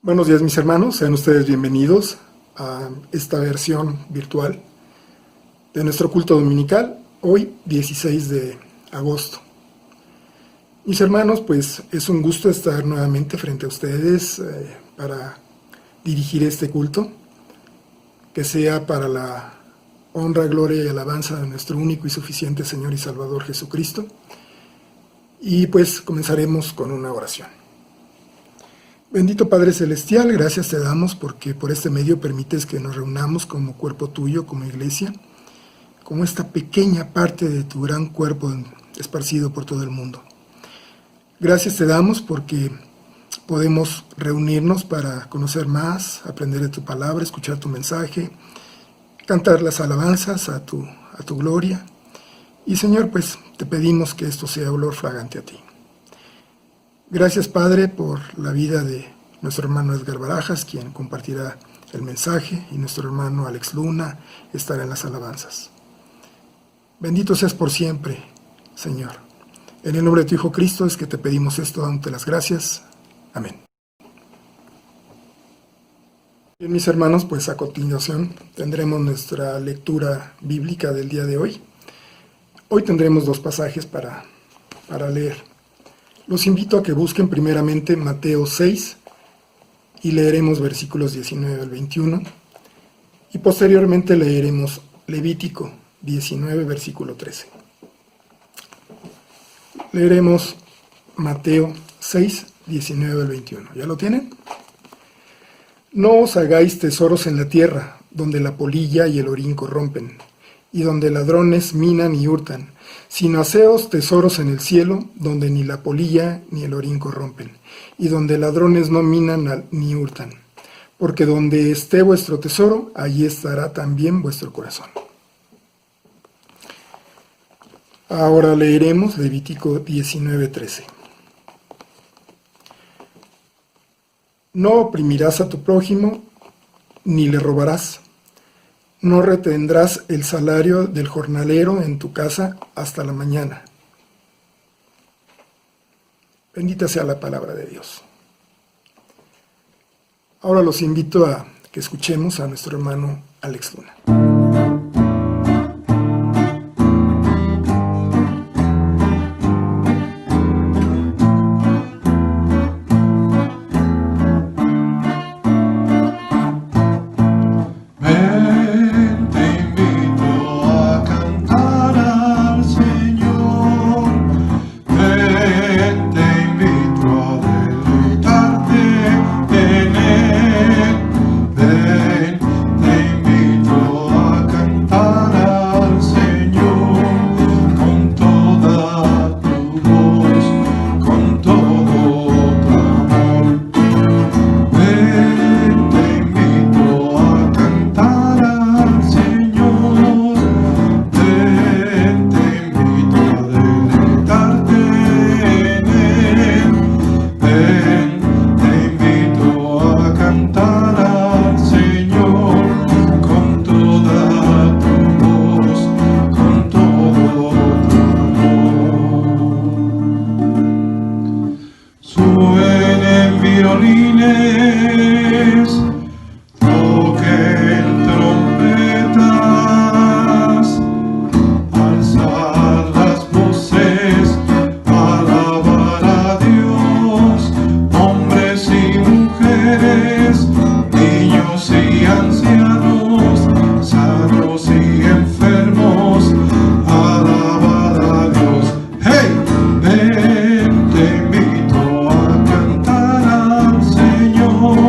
Buenos días, mis hermanos, sean ustedes bienvenidos a esta versión virtual de nuestro culto dominical, hoy 16 de agosto. Mis hermanos, pues es un gusto estar nuevamente frente a ustedes para dirigir este culto, que sea para la honra, gloria y alabanza de nuestro único y suficiente Señor y Salvador Jesucristo. Y pues comenzaremos con una oración. Bendito Padre Celestial, gracias te damos porque por este medio permites que nos reunamos como cuerpo tuyo, como iglesia, como esta pequeña parte de tu gran cuerpo esparcido por todo el mundo. Gracias te damos porque podemos reunirnos para conocer más, aprender de tu palabra, escuchar tu mensaje, cantar las alabanzas a tu gloria. Y Señor, pues te pedimos que esto sea olor fragante a ti. Gracias, Padre, por la vida de nuestro hermano Edgar Barajas, quien compartirá el mensaje, y nuestro hermano Alex Luna estará en las alabanzas. Bendito seas por siempre, Señor. En el nombre de tu Hijo Cristo es que te pedimos esto, dándote las gracias. Amén. Bien, mis hermanos, pues a continuación tendremos nuestra lectura bíblica del día de hoy. Hoy tendremos dos pasajes para leer. Los invito a que busquen primeramente Mateo 6 y leeremos versículos 19 al 21 y posteriormente leeremos Levítico 19, versículo 13. Leeremos Mateo 6, 19 al 21. ¿Ya lo tienen? No os hagáis tesoros en la tierra, donde la polilla y el orín corrompen, y donde ladrones minan y hurtan, sino haceos tesoros en el cielo, donde ni la polilla ni el orín corrompen, y donde ladrones no minan ni hurtan. Porque donde esté vuestro tesoro, allí estará también vuestro corazón. Ahora leeremos Levítico 19:13. No oprimirás a tu prójimo, ni le robarás. No retendrás el salario del jornalero en tu casa hasta la mañana. Bendita sea la palabra de Dios. Ahora los invito a que escuchemos a nuestro hermano Alex Luna. Ven, te invito a cantar al Señor.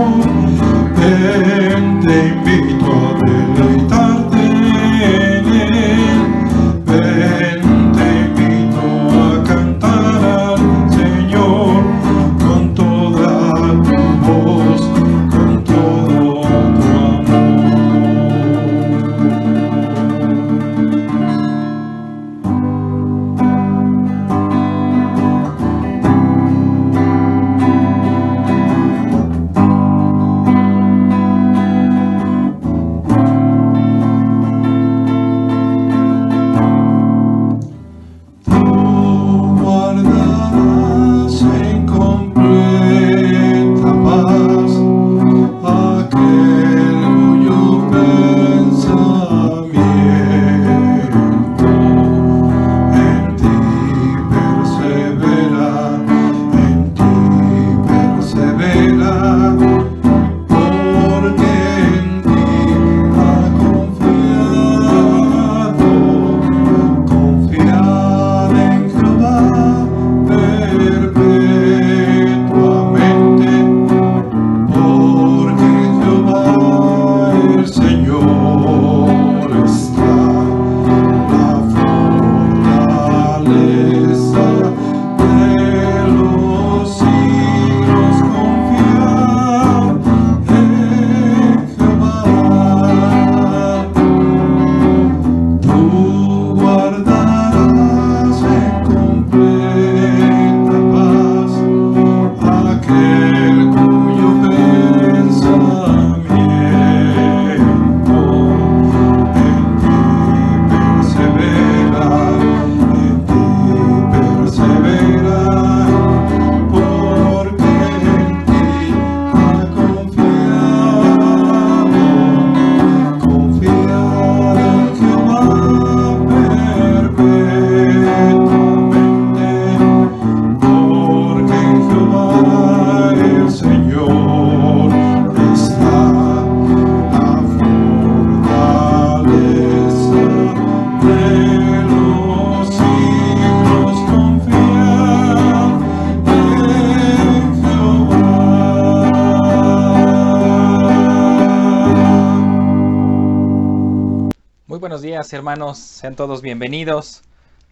Buenos días, hermanos, sean todos bienvenidos.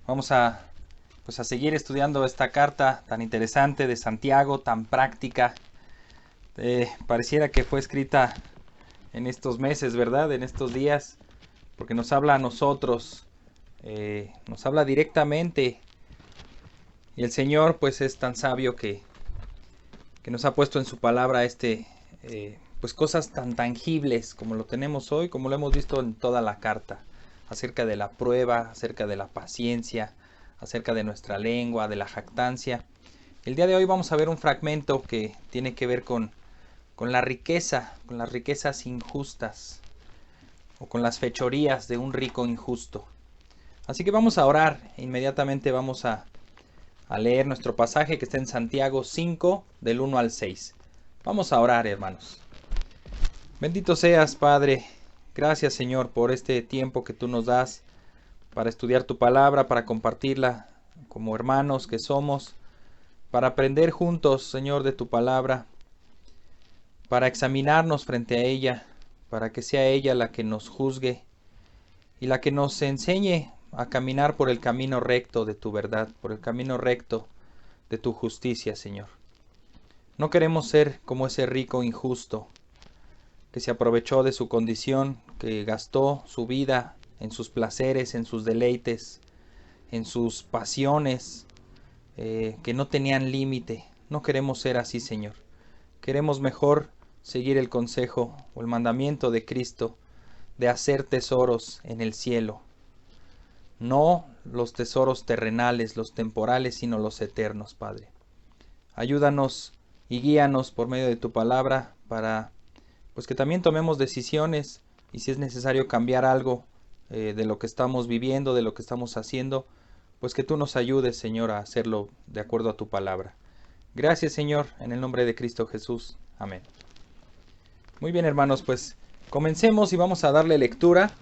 Vamos a seguir estudiando esta carta tan interesante de Santiago, tan práctica. Pareciera que fue escrita en estos meses, ¿verdad? En estos días, porque nos habla a nosotros, nos habla directamente. Y el Señor pues es tan sabio que nos ha puesto en su palabra cosas tan tangibles como lo tenemos hoy, como lo hemos visto en toda la carta, acerca de la prueba, acerca de la paciencia, acerca de nuestra lengua, de la jactancia. El día de hoy vamos a ver un fragmento que tiene que ver con la riqueza, con las riquezas injustas, o con las fechorías de un rico injusto. Así que vamos a orar, inmediatamente vamos a leer nuestro pasaje que está en Santiago 5, del 1 al 6. Vamos a orar, hermanos. Bendito seas, Padre. Gracias, Señor, por este tiempo que tú nos das para estudiar tu palabra, para compartirla como hermanos que somos, para aprender juntos, Señor, de tu palabra, para examinarnos frente a ella, para que sea ella la que nos juzgue y la que nos enseñe a caminar por el camino recto de tu verdad, por el camino recto de tu justicia, Señor. No queremos ser como ese rico injusto que se aprovechó de su condición, que gastó su vida en sus placeres, en sus deleites, en sus pasiones, que no tenían límite. No queremos ser así, Señor. Queremos mejor seguir el consejo o el mandamiento de Cristo de hacer tesoros en el cielo. No los tesoros terrenales, los temporales, sino los eternos, Padre. Ayúdanos y guíanos por medio de tu palabra para pues que también tomemos decisiones, y si es necesario cambiar algo de lo que estamos viviendo, de lo que estamos haciendo, pues que tú nos ayudes, Señor, a hacerlo de acuerdo a tu palabra. Gracias, Señor, en el nombre de Cristo Jesús. Amén. Muy bien, hermanos, pues comencemos y vamos a darle lectura.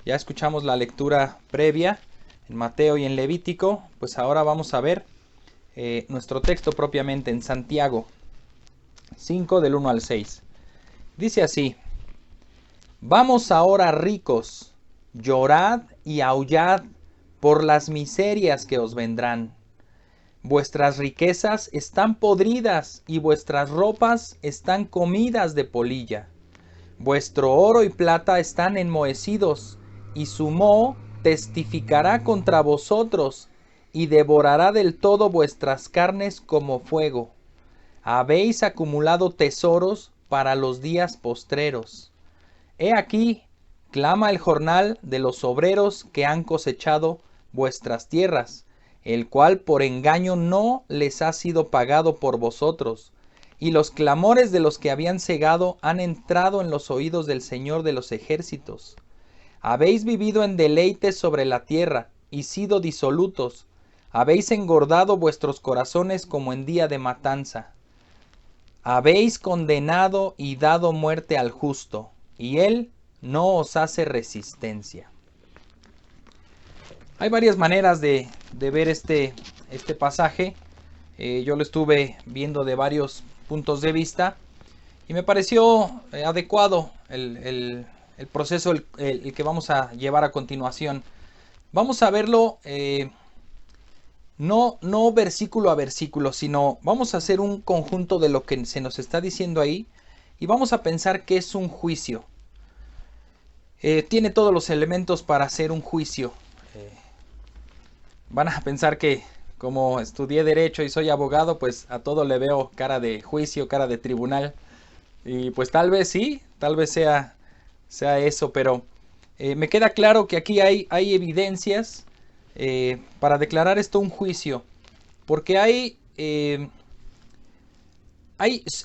Ya escuchamos la lectura previa en Mateo y en Levítico, pues ahora vamos a ver nuestro texto propiamente en Santiago 5 del 1 al 6. Dice así: Vamos ahora, ricos, llorad y aullad por las miserias que os vendrán. Vuestras riquezas están podridas y vuestras ropas están comidas de polilla. Vuestro oro y plata están enmohecidos, y su moho testificará contra vosotros, y devorará del todo vuestras carnes como fuego. Habéis acumulado tesoros para los días postreros. He aquí, clama el jornal de los obreros que han cosechado vuestras tierras, el cual por engaño no les ha sido pagado por vosotros, y los clamores de los que habían segado han entrado en los oídos del Señor de los ejércitos. Habéis vivido en deleites sobre la tierra, y sido disolutos. Habéis engordado vuestros corazones como en día de matanza. Habéis condenado y dado muerte al justo, y él no os hace resistencia. Hay varias maneras de ver este pasaje. Yo lo estuve viendo de varios puntos de vista y me pareció adecuado el proceso el que vamos a llevar a continuación. Vamos a verlo no versículo a versículo, sino vamos a hacer un conjunto de lo que se nos está diciendo ahí y vamos a pensar que es un juicio. Tiene todos los elementos para hacer un juicio. Van a pensar que como estudié derecho y soy abogado, pues a todo le veo cara de juicio, cara de tribunal. Y pues tal vez sí, tal vez sea eso, pero me queda claro que aquí hay evidencias para declarar esto un juicio, porque hay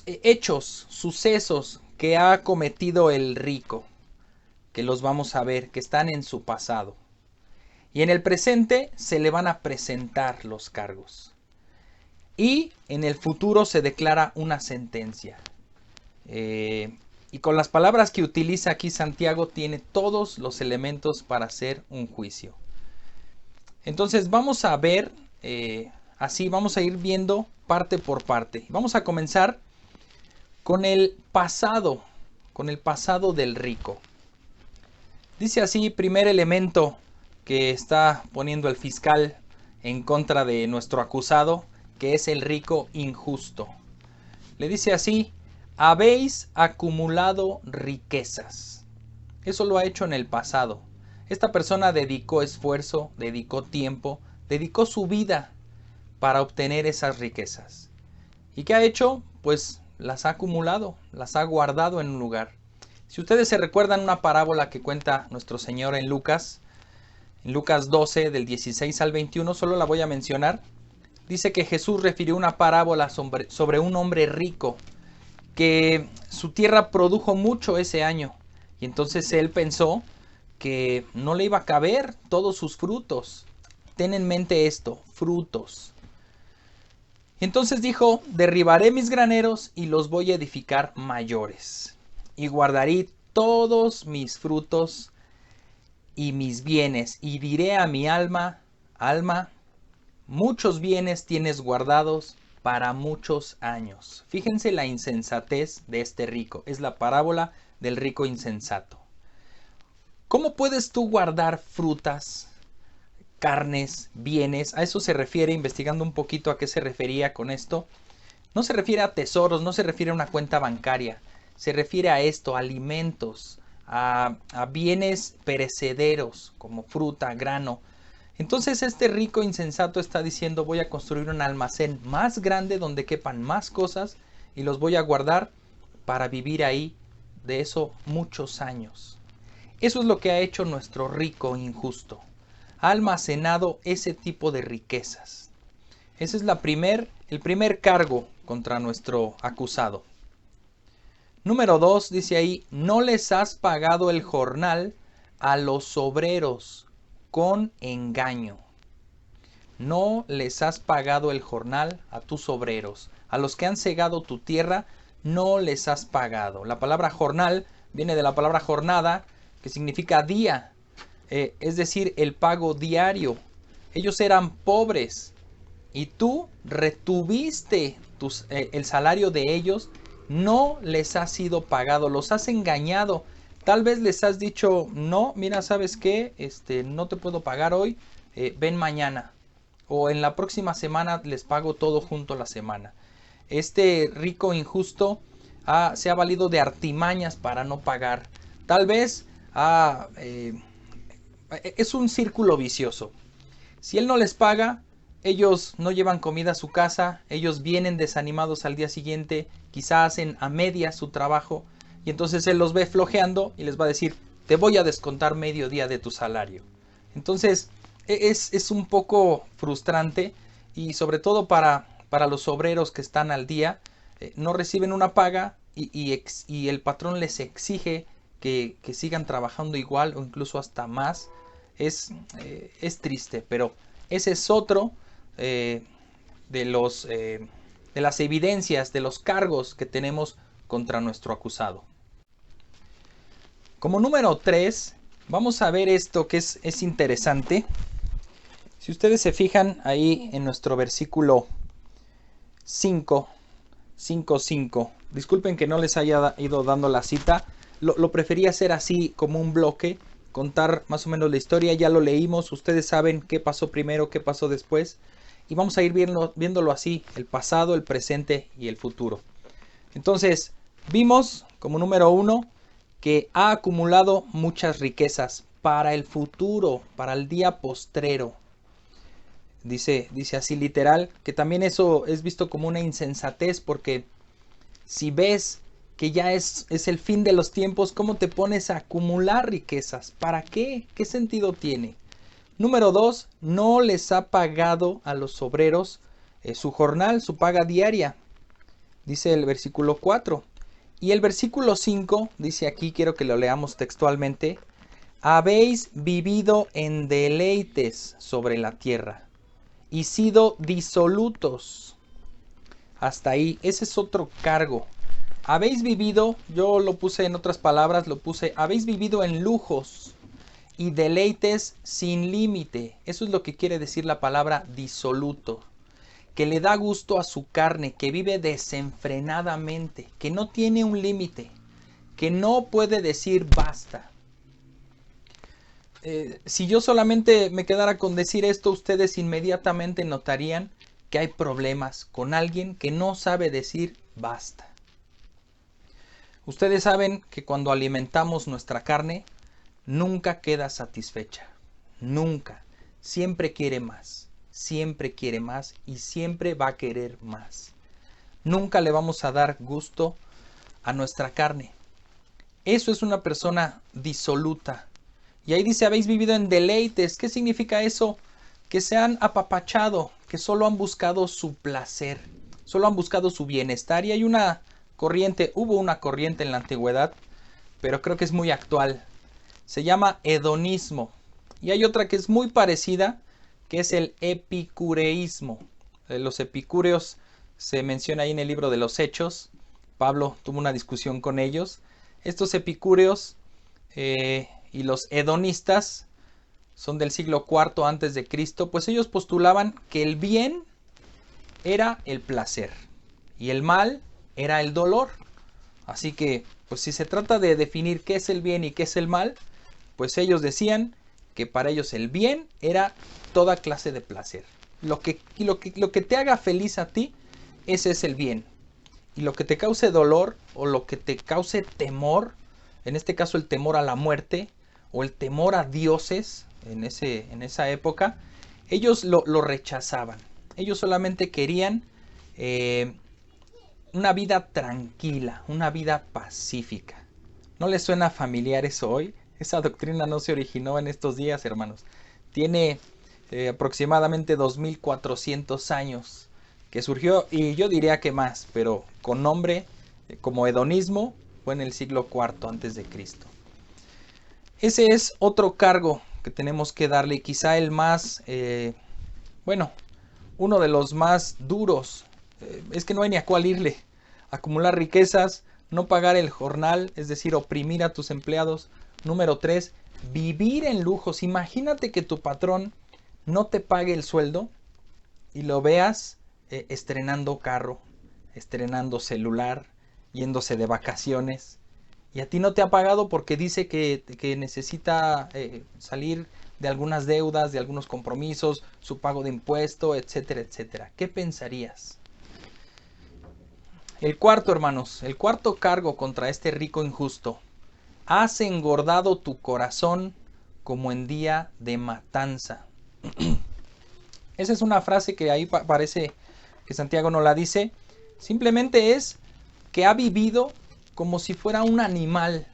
hechos, sucesos que ha cometido el rico, que los vamos a ver, que están en su pasado. Y en el presente se le van a presentar los cargos. Y en el futuro se declara una sentencia. Y con las palabras que utiliza aquí Santiago tiene todos los elementos para hacer un juicio. Entonces vamos a ver, así vamos a ir viendo parte por parte. Vamos a comenzar con el pasado del rico. Dice así, primer elemento que está poniendo el fiscal en contra de nuestro acusado, que es el rico injusto. Le dice así, habéis acumulado riquezas. Eso lo ha hecho en el pasado. Esta persona dedicó esfuerzo, dedicó tiempo, dedicó su vida para obtener esas riquezas. ¿Y qué ha hecho? Pues las ha acumulado, las ha guardado en un lugar. Si ustedes se recuerdan una parábola que cuenta nuestro Señor en Lucas 12 del 16 al 21, solo la voy a mencionar. Dice que Jesús refirió una parábola sobre un hombre rico que su tierra produjo mucho ese año. Y entonces él pensó que no le iba a caber todos sus frutos. Ten en mente esto, frutos. Y entonces dijo, derribaré mis graneros y los voy a edificar mayores. Y guardaré todos mis frutos y mis bienes. Y diré a mi alma, alma, muchos bienes tienes guardados para muchos años. Fíjense la insensatez de este rico. Es la parábola del rico insensato. ¿Cómo puedes tú guardar frutas, carnes, bienes? A eso se refiere, investigando un poquito a qué se refería con esto. No se refiere a tesoros, no se refiere a una cuenta bancaria. Se refiere a esto, a alimentos, a bienes perecederos como fruta, grano. Entonces este rico insensato está diciendo, voy a construir un almacén más grande donde quepan más cosas y los voy a guardar para vivir ahí de eso muchos años. Eso es lo que ha hecho nuestro rico injusto. Ha almacenado ese tipo de riquezas. Ese es el primer cargo contra nuestro acusado. Número 2, dice ahí, no les has pagado el jornal a los obreros con engaño. No les has pagado el jornal a tus obreros. A los que han segado tu tierra, no les has pagado. La palabra jornal viene de la palabra jornada, que significa día. Es decir, el pago diario. Ellos eran pobres y tú retuviste el salario de ellos, no les has sido pagado, los has engañado. Tal vez les has dicho, no, mira, ¿sabes qué? No te puedo pagar hoy, ven mañana. O en la próxima semana les pago todo junto a la semana. Este rico injusto se ha valido de artimañas para no pagar. Tal vez es un círculo vicioso. Si él no les paga, ellos no llevan comida a su casa, ellos vienen desanimados al día siguiente, quizá hacen a medias su trabajo, y entonces él los ve flojeando y les va a decir, te voy a descontar medio día de tu salario. Entonces es un poco frustrante, y sobre todo para los obreros que están al día, no reciben una paga y el patrón les exige que sigan trabajando igual o incluso hasta más. Es triste, pero ese es otro de las evidencias, de los cargos que tenemos contra nuestro acusado. Como número 3, vamos a ver esto que es interesante. Si ustedes se fijan ahí en nuestro versículo 5, disculpen que no les haya ido dando la cita, lo preferí hacer así como un bloque, contar más o menos la historia, ya lo leímos, ustedes saben qué pasó primero, qué pasó después, y vamos a ir viéndolo así, el pasado, el presente y el futuro. Entonces, vimos como número 1 que ha acumulado muchas riquezas para el futuro, para el día postrero. Dice así literal, que también eso es visto como una insensatez, porque si ves que ya es el fin de los tiempos, ¿cómo te pones a acumular riquezas? ¿Para qué? ¿Qué sentido tiene? Número 2, no les ha pagado a los obreros su jornal, su paga diaria. Dice el versículo 4. Y el versículo 5 dice aquí, quiero que lo leamos textualmente, habéis vivido en deleites sobre la tierra y sido disolutos. Hasta ahí, ese es otro cargo. Habéis vivido, yo lo puse en otras palabras, habéis vivido en lujos y deleites sin límite. Eso es lo que quiere decir la palabra disoluto. Que le da gusto a su carne, que vive desenfrenadamente, que no tiene un límite, que no puede decir basta. si yo solamente me quedara con decir esto, ustedes inmediatamente notarían que hay problemas con alguien que no sabe decir basta. Ustedes saben que cuando alimentamos nuestra carne, nunca queda satisfecha. Nunca. Siempre quiere más. Siempre quiere más y siempre va a querer más. Nunca le vamos a dar gusto a nuestra carne. Eso es una persona disoluta. Y ahí dice, habéis vivido en deleites. ¿Qué significa eso? Que se han apapachado, que solo han buscado su placer, solo han buscado su bienestar. Y hay una corriente, hubo una corriente en la antigüedad, pero creo que es muy actual. Se llama hedonismo. Y hay otra que es muy parecida, que es el epicureísmo. Los epicúreos se menciona ahí en el libro de los Hechos. Pablo tuvo una discusión con ellos. Estos epicúreos y los hedonistas son del siglo IV antes de Cristo, pues ellos postulaban que el bien era el placer y el mal era el dolor. Así que, pues si se trata de definir qué es el bien y qué es el mal, pues ellos decían que para ellos el bien era toda clase de placer. Lo que te haga feliz a ti, ese es el bien. Y lo que te cause dolor o lo que te cause temor, en este caso el temor a la muerte o el temor a dioses en esa época, ellos lo rechazaban. Ellos solamente querían una vida tranquila, una vida pacífica. ¿No les suena familiar eso hoy? Esa doctrina no se originó en estos días, hermanos. Tiene aproximadamente 2400 años que surgió, y yo diría que más, pero con nombre como hedonismo fue en el siglo IV antes de Cristo. Ese es otro cargo que tenemos que darle, quizá el más, uno de los más duros. Es que no hay ni a cuál irle. Acumular riquezas, no pagar el jornal, es decir, oprimir a tus empleados. Número 3, vivir en lujos. Imagínate que tu patrón no te pague el sueldo y lo veas estrenando carro, estrenando celular, yéndose de vacaciones. Y a ti no te ha pagado porque dice que necesita salir de algunas deudas, de algunos compromisos, su pago de impuesto, etcétera, etcétera. ¿Qué pensarías? El cuarto, hermanos, el cuarto cargo contra este rico injusto. Has engordado tu corazón como en día de matanza. Esa es una frase que ahí parece que Santiago no la dice. Simplemente es que ha vivido como si fuera un animal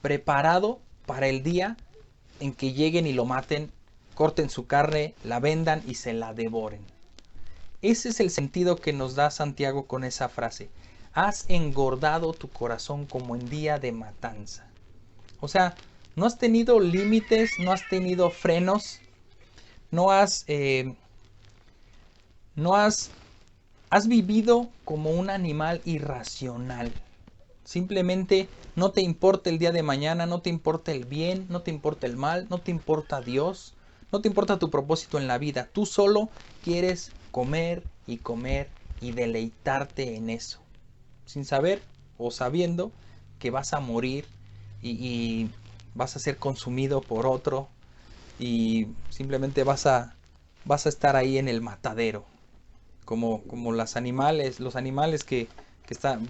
preparado para el día en que lleguen y lo maten, corten su carne, la vendan y se la devoren. Ese es el sentido que nos da Santiago con esa frase. Has engordado tu corazón como en día de matanza. O sea, no has tenido límites, no has tenido frenos, has vivido como un animal irracional. Simplemente no te importa el día de mañana, no te importa el bien, no te importa el mal, no te importa Dios, no te importa tu propósito en la vida. Tú solo quieres comer y comer y deleitarte en eso, sin saber o sabiendo que vas a morir y vas a ser consumido por otro y simplemente vas a estar ahí en el matadero, como los animales que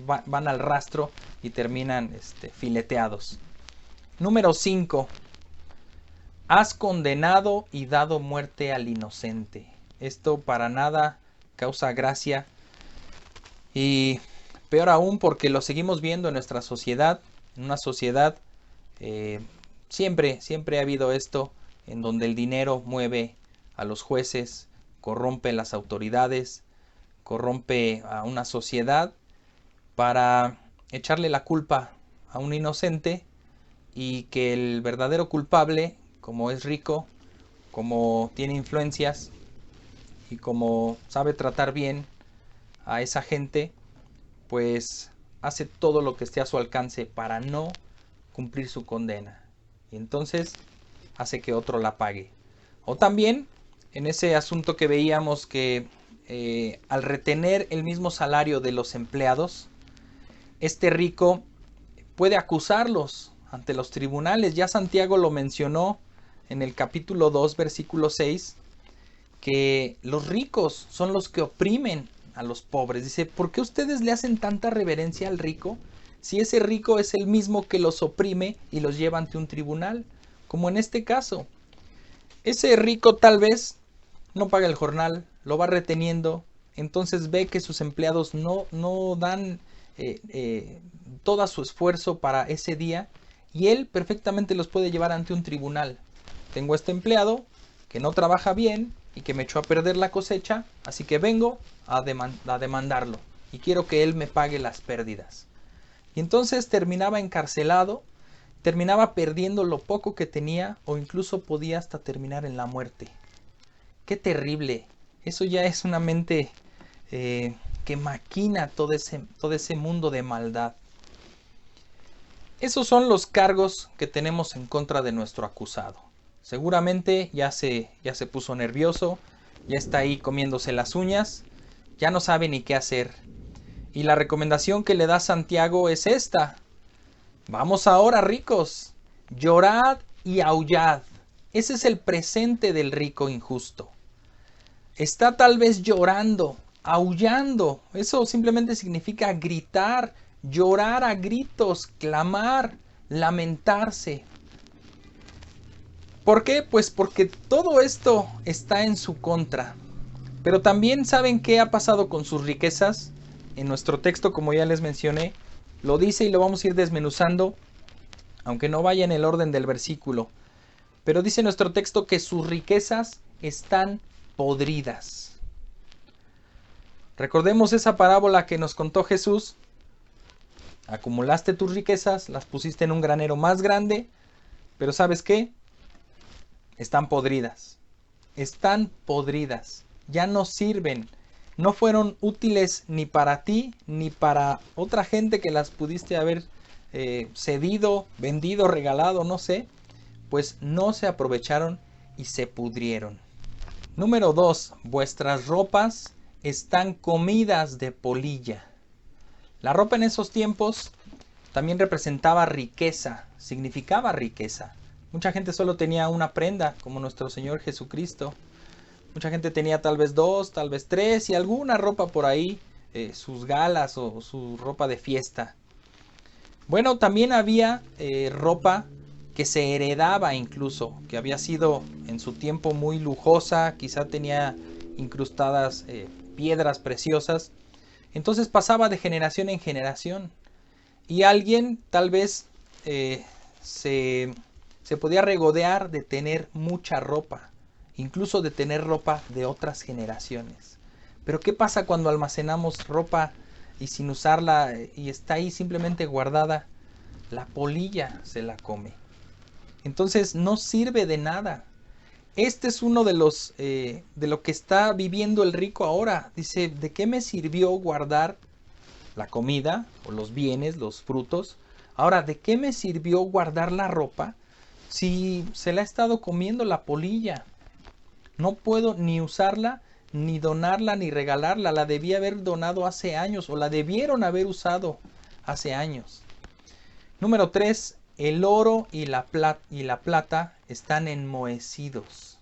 van al rastro y terminan fileteados. Número 5. Has condenado y dado muerte al inocente. Esto para nada causa gracia y peor aún porque lo seguimos viendo en nuestra sociedad, en una sociedad siempre ha habido esto en donde el dinero mueve a los jueces, corrompe las autoridades, corrompe a una sociedad para echarle la culpa a un inocente y que el verdadero culpable, como es rico, como tiene influencias y como sabe tratar bien a esa gente, pues hace todo lo que esté a su alcance para no cumplir su condena. Y entonces hace que otro la pague. O también en ese asunto que veíamos que al retener el mismo salario de los empleados, este rico puede acusarlos ante los tribunales. Ya Santiago lo mencionó en el capítulo 2, versículo 6, que los ricos son los que oprimen a los pobres. Dice, ¿por qué ustedes le hacen tanta reverencia al rico si ese rico es el mismo que los oprime y los lleva ante un tribunal? Como en este caso, ese rico tal vez no paga el jornal, lo va reteniendo, entonces ve que sus empleados no dan todo su esfuerzo para ese día y él perfectamente los puede llevar ante un tribunal. Tengo este empleado que no trabaja bien y que me echó a perder la cosecha, así que vengo a demandarlo y quiero que él me pague las pérdidas. Y entonces terminaba encarcelado, terminaba perdiendo lo poco que tenía o incluso podía hasta terminar en la muerte. ¡Qué terrible! Eso ya es una mente que maquina todo ese mundo de maldad. Esos son los cargos que tenemos en contra de nuestro acusado. Seguramente ya se puso nervioso, ya está ahí comiéndose las uñas, ya no sabe ni qué hacer. Y la recomendación que le da Santiago es esta. Vamos ahora, ricos, llorad y aullad. Ese es el presente del rico injusto. Está tal vez llorando, aullando. Eso simplemente significa gritar, llorar a gritos, clamar, lamentarse. ¿Por qué? Pues porque todo esto está en su contra. Pero también saben qué ha pasado con sus riquezas. En nuestro texto, como ya les mencioné, lo dice y lo vamos a ir desmenuzando, aunque no vaya en el orden del versículo. Pero dice nuestro texto que sus riquezas están podridas. Recordemos esa parábola que nos contó Jesús. Acumulaste tus riquezas, las pusiste en un granero más grande, pero ¿sabes qué? Están podridas. Están podridas. Ya no sirven. No fueron útiles ni para ti ni para otra gente que las pudiste haber cedido, vendido, regalado, no sé. Pues no se aprovecharon y se pudrieron. Número 2. Vuestras ropas están comidas de polilla. La ropa en esos tiempos también representaba riqueza, significaba riqueza. Mucha gente solo tenía una prenda, como nuestro Señor Jesucristo. Mucha gente tenía tal vez 2, tal vez 3 y alguna ropa por ahí, sus galas o su ropa de fiesta. Bueno, también había ropa que se heredaba incluso, que había sido en su tiempo muy lujosa, quizá tenía incrustadas piedras preciosas. Entonces pasaba de generación en generación y alguien tal vez se podía regodear de tener mucha ropa, incluso de tener ropa de otras generaciones. Pero ¿qué pasa cuando almacenamos ropa y sin usarla y está ahí simplemente guardada? La polilla se la come. Entonces no sirve de nada. Este es uno de lo que está viviendo el rico ahora. Dice, ¿de qué me sirvió guardar la comida o los bienes, los frutos? Ahora, ¿de qué me sirvió guardar la ropa si se la ha estado comiendo la polilla? No puedo ni usarla, ni donarla, ni regalarla. La debí haber donado hace años o la debieron haber usado hace años. Número 3. El oro y la plata están enmohecidos.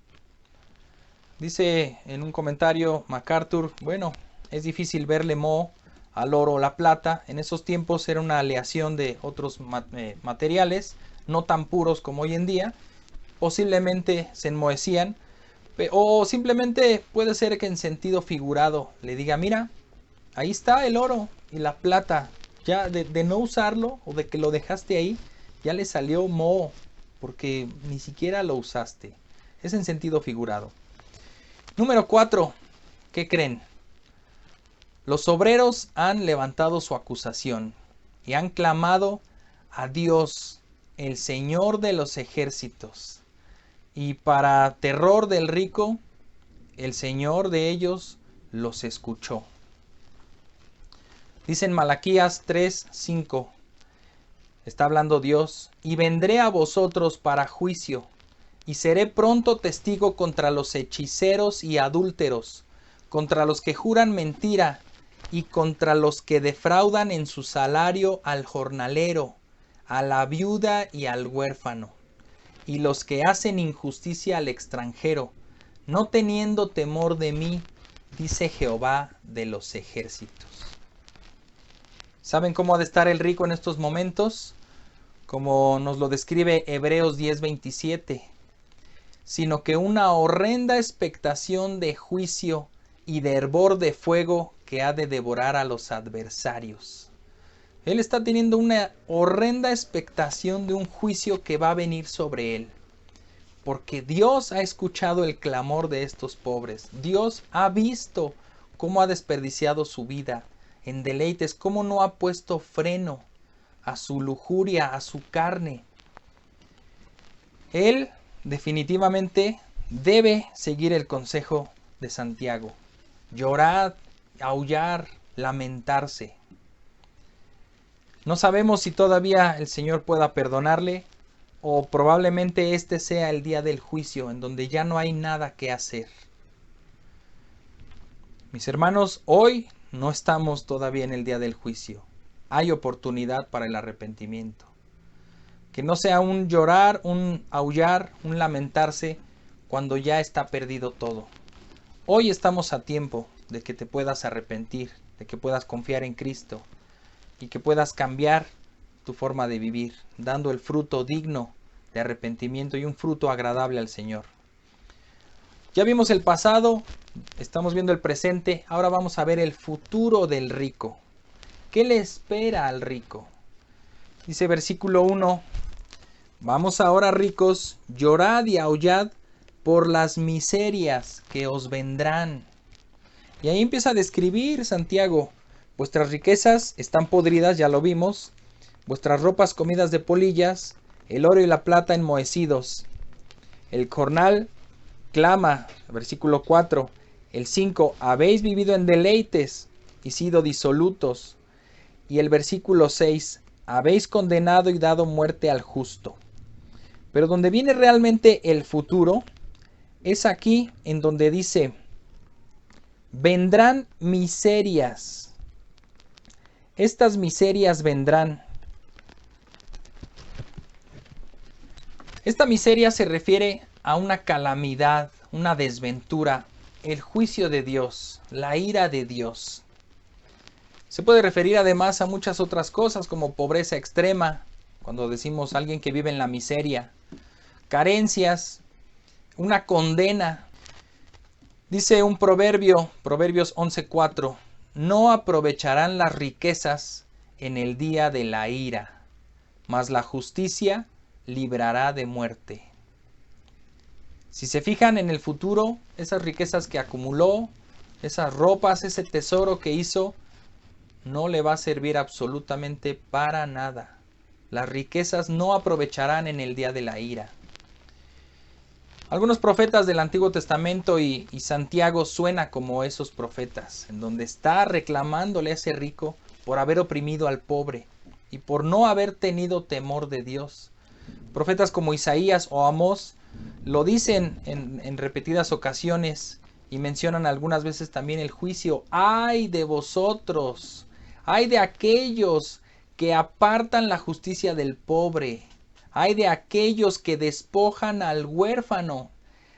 Dice en un comentario MacArthur, bueno, es difícil verle moho al oro o la plata. En esos tiempos era una aleación de otros materiales, no tan puros como hoy en día. Posiblemente se enmohecían. O simplemente puede ser que en sentido figurado le diga, mira, ahí está el oro y la plata. Ya de no usarlo o de que lo dejaste ahí, ya le salió moho porque ni siquiera lo usaste. Es en sentido figurado. Número 4. ¿Qué creen? Los obreros han levantado su acusación y han clamado a Dios, el Señor de los ejércitos. Y para terror del rico, el Señor de ellos los escuchó. Dice en Malaquías 3:5, está hablando Dios, y vendré a vosotros para juicio, y seré pronto testigo contra los hechiceros y adúlteros, contra los que juran mentira, y contra los que defraudan en su salario al jornalero, a la viuda y al huérfano. y los que hacen injusticia al extranjero, no teniendo temor de mí, dice Jehová de los ejércitos. ¿Saben cómo ha de estar el rico en estos momentos? Como nos lo describe Hebreos 10:27, sino que una horrenda expectación de juicio y de hervor de fuego que ha de devorar a los adversarios. Él está teniendo una horrenda expectación de un juicio que va a venir sobre él. Porque Dios ha escuchado el clamor de estos pobres. Dios ha visto cómo ha desperdiciado su vida en deleites, cómo no ha puesto freno a su lujuria, a su carne. Él definitivamente debe seguir el consejo de Santiago. Llorar, aullar, lamentarse. No sabemos si todavía el Señor pueda perdonarle, o probablemente este sea el día del juicio, en donde ya no hay nada que hacer. Mis hermanos, hoy no estamos todavía en el día del juicio. Hay oportunidad para el arrepentimiento. Que no sea un llorar, un aullar, un lamentarse cuando ya está perdido todo. Hoy estamos a tiempo de que te puedas arrepentir, de que puedas confiar en Cristo y que puedas cambiar tu forma de vivir, dando el fruto digno de arrepentimiento y un fruto agradable al Señor. Ya vimos el pasado, estamos viendo el presente, ahora vamos a ver el futuro del rico. ¿Qué le espera al rico? Dice versículo 1, vamos ahora ricos, llorad y aullad por las miserias que os vendrán. Y ahí empieza a describir Santiago, vuestras riquezas están podridas, ya lo vimos, vuestras ropas comidas de polillas, el oro y la plata enmohecidos. El jornal clama, versículo 4, el 5, habéis vivido en deleites y sido disolutos. Y el versículo 6, habéis condenado y dado muerte al justo. Pero donde viene realmente el futuro, es aquí en donde dice, vendrán miserias. Estas miserias vendrán. Esta miseria se refiere a una calamidad, una desventura, el juicio de Dios, la ira de Dios. Se puede referir además a muchas otras cosas como pobreza extrema, cuando decimos alguien que vive en la miseria, carencias, una condena. Dice un proverbio, Proverbios 11:4, no aprovecharán las riquezas en el día de la ira, mas la justicia librará de muerte. Si se fijan en el futuro, esas riquezas que acumuló, esas ropas, ese tesoro que hizo, no le va a servir absolutamente para nada. Las riquezas no aprovecharán en el día de la ira. Algunos profetas del Antiguo Testamento y Santiago suena como esos profetas, en donde está reclamándole a ese rico por haber oprimido al pobre y por no haber tenido temor de Dios. Profetas como Isaías o Amós lo dicen en repetidas ocasiones y mencionan algunas veces también el juicio. ¡Ay de vosotros! ¡Ay de aquellos que apartan la justicia del pobre! ¡Ay de aquellos que despojan al huérfano!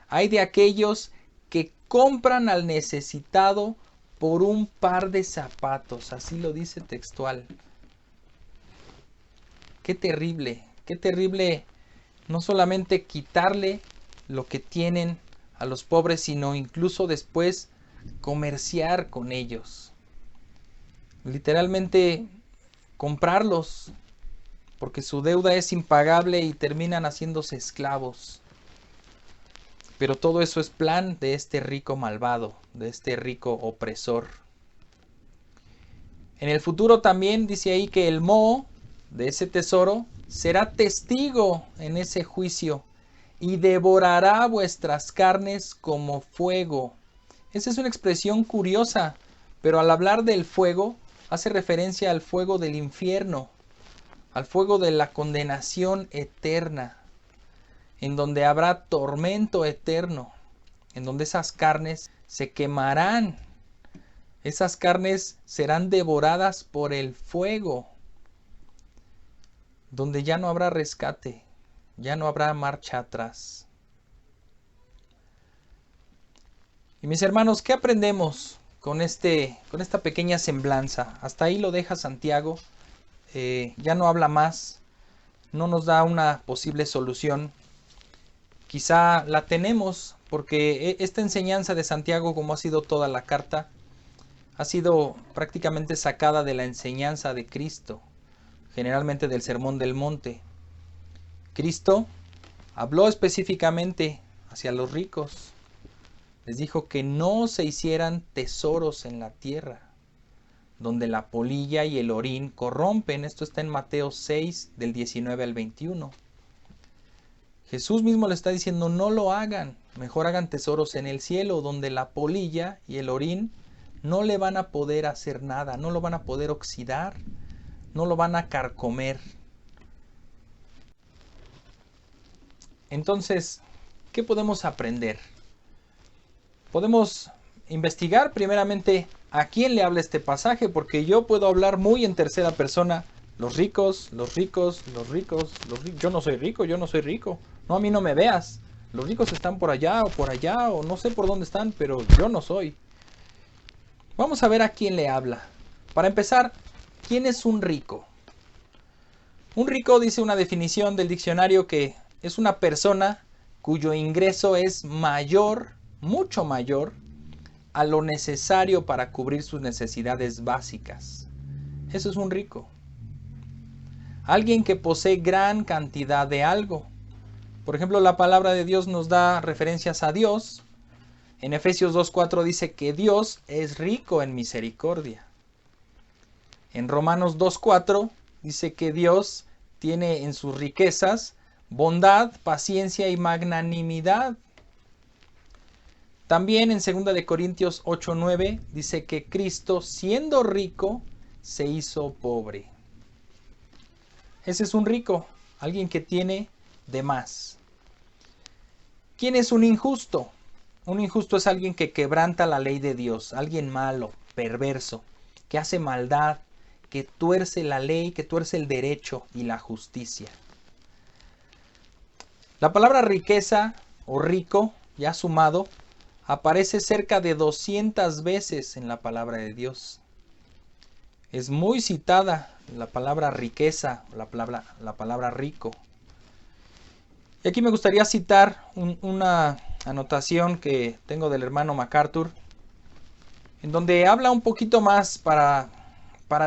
¡Ay de aquellos que compran al necesitado por un par de zapatos! Así lo dice textual. ¡Qué terrible! ¡Qué terrible! No solamente quitarle lo que tienen a los pobres, sino incluso después comerciar con ellos. Literalmente comprarlos, porque su deuda es impagable y terminan haciéndose esclavos. Pero todo eso es plan de este rico malvado, de este rico opresor. En el futuro también dice ahí que el moho de ese tesoro será testigo en ese juicio y devorará vuestras carnes como fuego. Esa es una expresión curiosa, pero al hablar del fuego hace referencia al fuego del infierno, al fuego de la condenación eterna, en donde habrá tormento eterno, en donde esas carnes se quemarán, esas carnes serán devoradas por el fuego, donde ya no habrá rescate, Ya no habrá marcha atrás. Y mis hermanos, ¿qué aprendemos con esta pequeña semblanza? Hasta ahí lo deja Santiago. Ya no habla más. No nos da una posible solución. Quizá la tenemos porque esta enseñanza de Santiago, como ha sido toda la carta, ha sido prácticamente sacada de la enseñanza de Cristo, generalmente del Sermón del Monte. Cristo habló específicamente hacia los ricos. Les dijo que no se hicieran tesoros en la tierra, donde la polilla y el orín corrompen. Esto está en Mateo 6, del 19 al 21. Jesús mismo le está diciendo, no lo hagan, mejor hagan tesoros en el cielo, donde la polilla y el orín no le van a poder hacer nada, no lo van a poder oxidar, no lo van a carcomer. Entonces, ¿qué podemos aprender? Podemos investigar primeramente a quién le habla este pasaje, porque yo puedo hablar muy en tercera persona. Los ricos, los ricos, los ricos, los ricos. Yo no soy rico, yo no soy rico. No, a mí no me veas. Los ricos están por allá, o no sé por dónde están, pero yo no soy. Vamos a ver a quién le habla. Para empezar, ¿quién es un rico? Un rico, dice una definición del diccionario, que es una persona cuyo ingreso es mayor, mucho mayor, a lo necesario para cubrir sus necesidades básicas. Eso es un rico. Alguien que posee gran cantidad de algo. Por ejemplo, la palabra de Dios nos da referencias a Dios. En Efesios 2:4 dice que Dios es rico en misericordia. En Romanos 2:4 dice que Dios tiene en sus riquezas bondad, paciencia y magnanimidad. También en 2 de Corintios 8:9 dice que Cristo, siendo rico, se hizo pobre. Ese es un rico, alguien que tiene de más. ¿Quién es un injusto? Un injusto es alguien que quebranta la ley de Dios, alguien malo, perverso, que hace maldad, que tuerce la ley, que tuerce el derecho y la justicia. La palabra riqueza o rico, ya sumado, aparece cerca de 200 veces en la palabra de Dios. Es muy citada la palabra riqueza, la palabra rico. Y aquí me gustaría citar una anotación que tengo del hermano MacArthur, en donde habla un poquito más para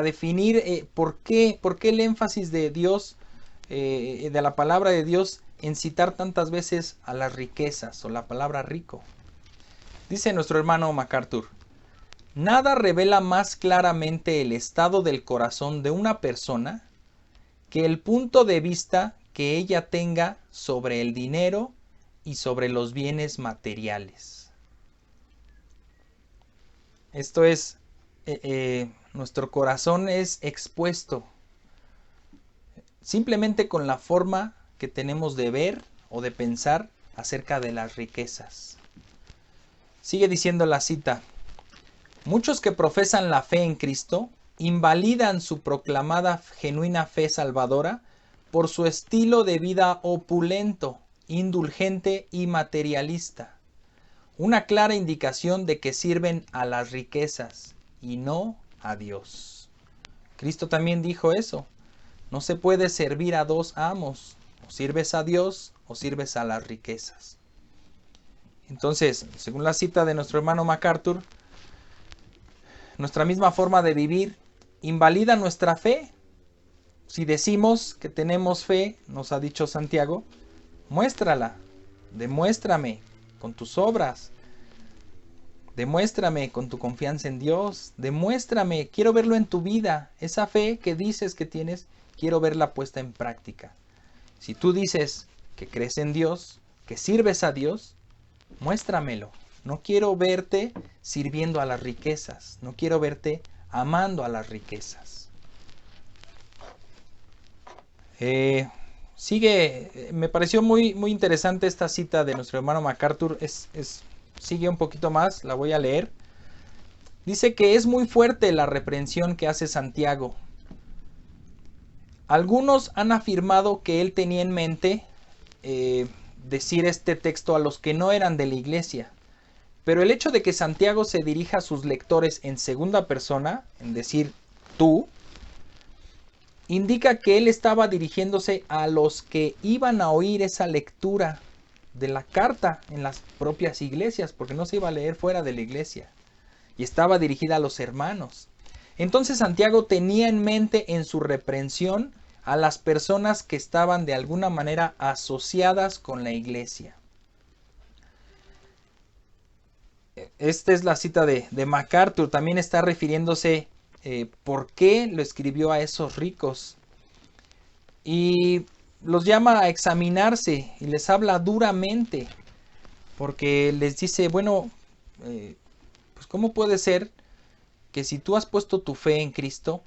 definir por qué el énfasis de Dios, de la palabra de Dios, en citar tantas veces a las riquezas o la palabra rico. Dice nuestro hermano MacArthur: nada revela más claramente el estado del corazón de una persona que el punto de vista que ella tenga sobre el dinero y sobre los bienes materiales. Esto es, nuestro corazón es expuesto simplemente con la forma que tenemos de ver o de pensar acerca de las riquezas. Sigue diciendo la cita: muchos que profesan la fe en Cristo invalidan su proclamada genuina fe salvadora por su estilo de vida opulento, indulgente y materialista. Una clara indicación de que sirven a las riquezas y no a Dios. Cristo también dijo eso: no se puede servir a dos amos, o sirves a Dios o sirves a las riquezas. Entonces, según la cita de nuestro hermano MacArthur, nuestra misma forma de vivir invalida nuestra fe. Si decimos que tenemos fe, nos ha dicho Santiago, muéstrala, demuéstrame con tus obras, demuéstrame con tu confianza en Dios, demuéstrame, quiero verlo en tu vida, esa fe que dices que tienes, quiero verla puesta en práctica. Si tú dices que crees en Dios, que sirves a Dios, muéstramelo. No quiero verte sirviendo a las riquezas, no quiero verte amando a las riquezas. Me pareció muy interesante esta cita de nuestro hermano MacArthur. Sigue un poquito más, la voy a leer. Dice que es muy fuerte la reprensión que hace Santiago. Algunos han afirmado que él tenía en mente decir este texto a los que no eran de la iglesia. Pero el hecho de que Santiago se dirija a sus lectores en segunda persona, en decir tú, indica que él estaba dirigiéndose a los que iban a oír esa lectura de la carta en las propias iglesias, porque no se iba a leer fuera de la iglesia, y estaba dirigida a los hermanos. Entonces Santiago tenía en mente en su reprensión a las personas que estaban de alguna manera asociadas con la iglesia. Esta es la cita de MacArthur. También está refiriéndose por qué lo escribió a esos ricos. Y los llama a examinarse y les habla duramente. Porque les dice, bueno, pues ¿cómo puede ser que si tú has puesto tu fe en Cristo,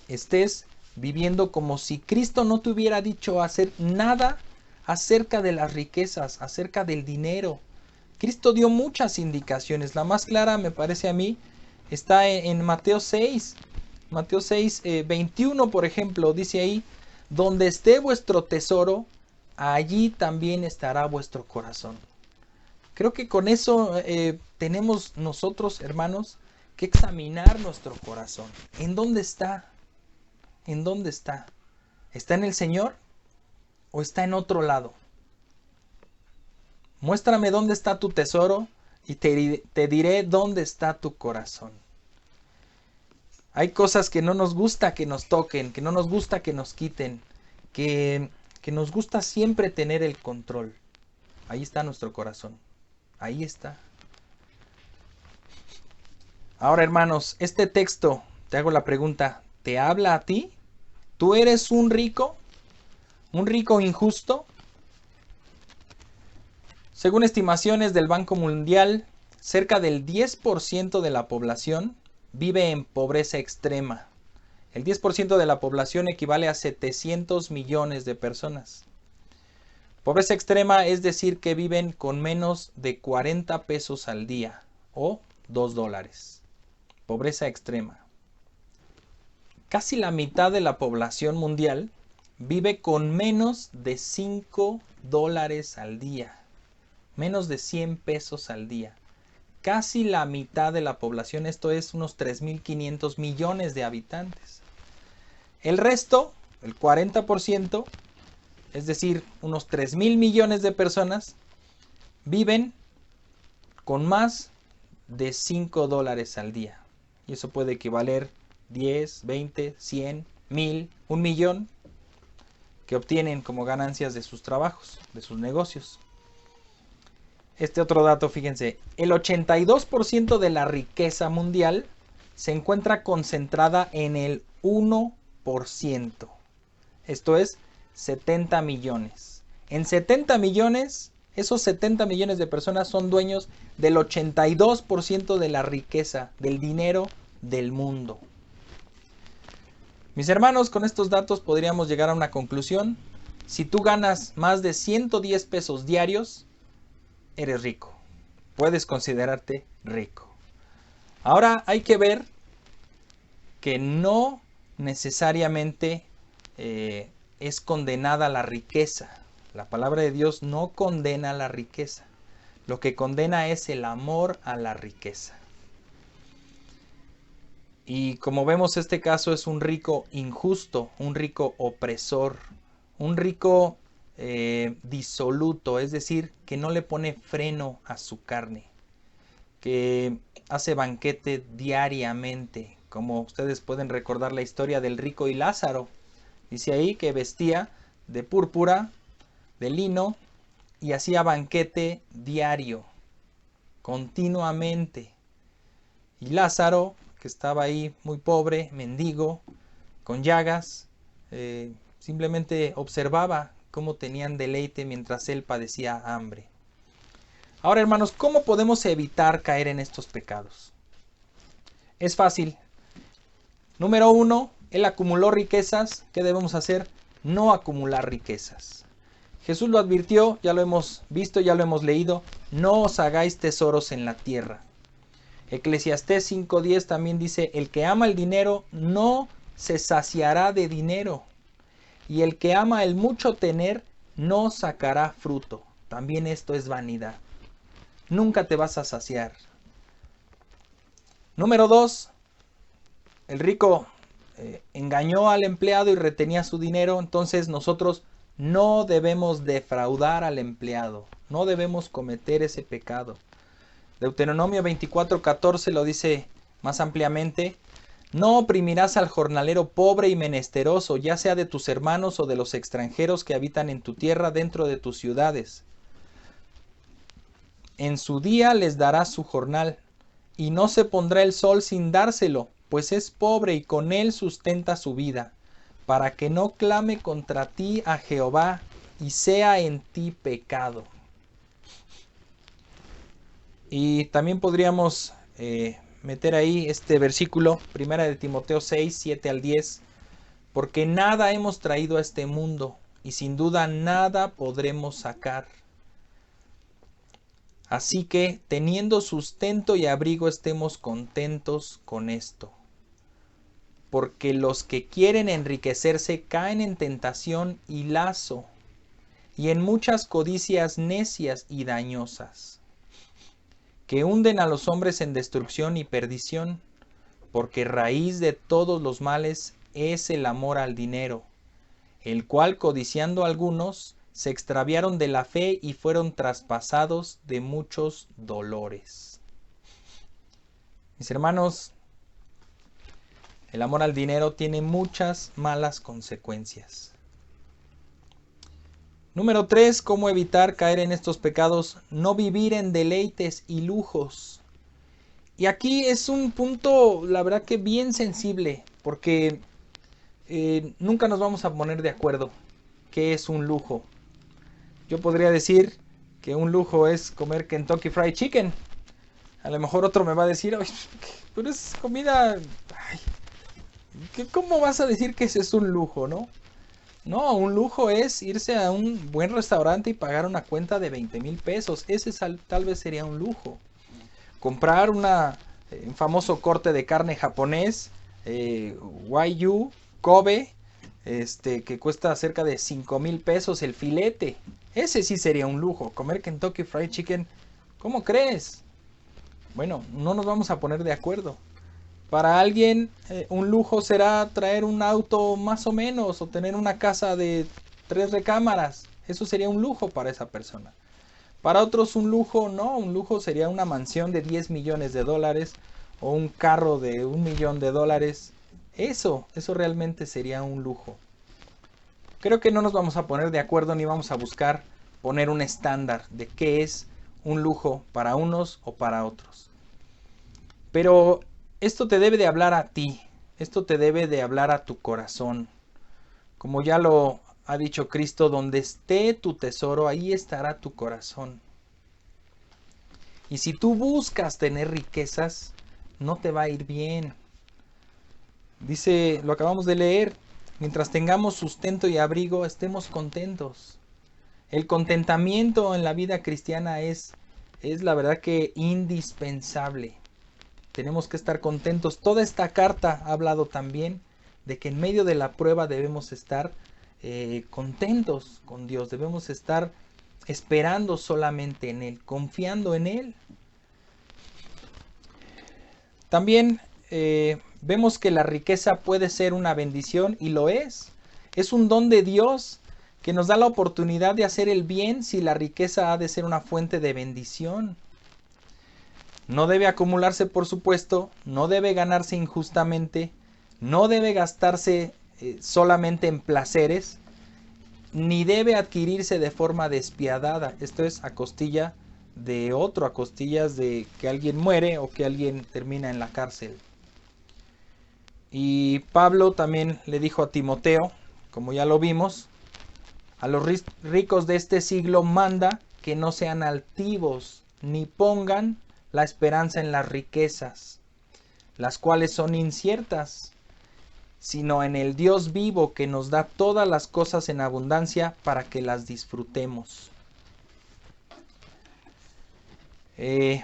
estés viviendo como si Cristo no te hubiera dicho hacer nada acerca de las riquezas, acerca del dinero? Cristo dio muchas indicaciones. La más clara, me parece a mí, está en Mateo 6. Mateo 6, 21, por ejemplo, dice ahí, donde esté vuestro tesoro, allí también estará vuestro corazón. Creo que con eso tenemos nosotros, hermanos, que examinar nuestro corazón. ¿En dónde está? ¿En dónde está? ¿Está en el Señor o está en otro lado? Muéstrame dónde está tu tesoro y te diré dónde está tu corazón. Hay cosas que no nos gusta que nos toquen, que no nos gusta que nos quiten, que nos gusta siempre tener el control. Ahí está nuestro corazón. Ahí está. Ahora, hermanos, este texto, te hago la pregunta, ¿te habla a ti? ¿Tú eres un rico injusto? Según estimaciones del Banco Mundial, cerca del 10% de la población vive en pobreza extrema. El 10% de la población equivale a 700 millones de personas. Pobreza extrema es decir que viven con menos de 40 pesos al día o $2. Pobreza extrema. Casi la mitad de la población mundial vive con menos de $5 al día. Menos de 100 pesos al día. Casi la mitad de la población, esto es unos 3.500 millones de habitantes. El resto, el 40%, es decir, unos 3.000 millones de personas, viven con más de $5 al día. Y eso puede equivaler 10, 20, 100, 1000, 1 millón que obtienen como ganancias de sus trabajos, de sus negocios. Este otro dato, fíjense, el 82% de la riqueza mundial se encuentra concentrada en el 1%. Esto es 70 millones. En 70 millones, esos 70 millones de personas son dueños del 82% de la riqueza, del dinero del mundo. Mis hermanos, con estos datos podríamos llegar a una conclusión. Si tú ganas más de 110 pesos diarios, eres rico. Puedes considerarte rico. Ahora hay que ver que no necesariamente es condenada la riqueza. La palabra de Dios no condena la riqueza. Lo que condena es el amor a la riqueza. Y como vemos, este caso es un rico injusto, un rico opresor, un rico disoluto, es decir, que no le pone freno a su carne, que hace banquete diariamente, como ustedes pueden recordar la historia del rico y Lázaro. Dice ahí que vestía de púrpura, de lino, y hacía banquete diario, continuamente. Y Lázaro, que estaba ahí muy pobre, mendigo, con llagas, simplemente observaba cómo tenían deleite mientras él padecía hambre. Ahora, hermanos, ¿cómo podemos evitar caer en estos pecados? Es fácil. Número 1, él acumuló riquezas. ¿Qué debemos hacer? No acumular riquezas. Jesús lo advirtió, ya lo hemos visto, ya lo hemos leído. No os hagáis tesoros en la tierra. Eclesiastés 5:10 también dice, el que ama el dinero no se saciará de dinero. Y el que ama el mucho tener no sacará fruto. También esto es vanidad. Nunca te vas a saciar. Número 2, el rico engañó al empleado y retenía su dinero. Entonces nosotros no debemos defraudar al empleado. No debemos cometer ese pecado. Deuteronomio 24:14 lo dice más ampliamente. No oprimirás al jornalero pobre y menesteroso, ya sea de tus hermanos o de los extranjeros que habitan en tu tierra dentro de tus ciudades. En su día les darás su jornal, y no se pondrá el sol sin dárselo, pues es pobre y con él sustenta su vida, para que no clame contra ti a Jehová y sea en ti pecado. Y también podríamos meter ahí este versículo, 1 de Timoteo 6, 7 al 10, porque nada hemos traído a este mundo y sin duda nada podremos sacar. Así que, teniendo sustento y abrigo, estemos contentos con esto. Porque los que quieren enriquecerse caen en tentación y lazo, y en muchas codicias necias y dañosas, que hunden a los hombres en destrucción y perdición, porque raíz de todos los males es el amor al dinero, el cual codiciando algunos se extraviaron de la fe y fueron traspasados de muchos dolores. Mis hermanos, el amor al dinero tiene muchas malas consecuencias. Número 3, ¿cómo evitar caer en estos pecados? No vivir en deleites y lujos. Y aquí es un punto, la verdad que bien sensible, porque nunca nos vamos a poner de acuerdo qué es un lujo. Yo podría decir que un lujo es comer Kentucky Fried Chicken. A lo mejor otro me va a decir, pero es comida... ¿Cómo vas a decir que ese es un lujo, no? No, un lujo es irse a un buen restaurante y pagar una cuenta de 20,000 pesos. Ese tal vez sería un lujo. Comprar un famoso corte de carne japonés, Wagyu, Kobe, que cuesta cerca de 5,000 pesos el filete. Ese sí sería un lujo. Comer Kentucky Fried Chicken, ¿cómo crees? Bueno, no nos vamos a poner de acuerdo. Para alguien un lujo será traer un auto más o menos o tener una casa de 3 recámaras. Eso sería un lujo para esa persona. Para otros un lujo no, un lujo sería una mansión de 10 millones de dólares o un carro de $1,000,000. Eso realmente sería un lujo. Creo que no nos vamos a poner de acuerdo ni vamos a buscar poner un estándar de qué es un lujo para unos o para otros. Pero esto te debe de hablar a ti, esto te debe de hablar a tu corazón. Como ya lo ha dicho Cristo, donde esté tu tesoro, ahí estará tu corazón. Y si tú buscas tener riquezas, no te va a ir bien. Dice, lo acabamos de leer, mientras tengamos sustento y abrigo, estemos contentos. El contentamiento en la vida cristiana es la verdad que indispensable. Tenemos que estar contentos. Toda esta carta ha hablado también de que en medio de la prueba debemos estar contentos con Dios. Debemos estar esperando solamente en Él, confiando en Él. También vemos que la riqueza puede ser una bendición y lo es. Es un don de Dios que nos da la oportunidad de hacer el bien si la riqueza ha de ser una fuente de bendición. No debe acumularse, por supuesto, no debe ganarse injustamente, no debe gastarse solamente en placeres, ni debe adquirirse de forma despiadada. Esto es a costilla de otro, a costillas de que alguien muere o que alguien termina en la cárcel. Y Pablo también le dijo a Timoteo, como ya lo vimos, a los ricos de este siglo manda que no sean altivos, ni pongan la esperanza en las riquezas, las cuales son inciertas, sino en el Dios vivo que nos da todas las cosas en abundancia para que las disfrutemos.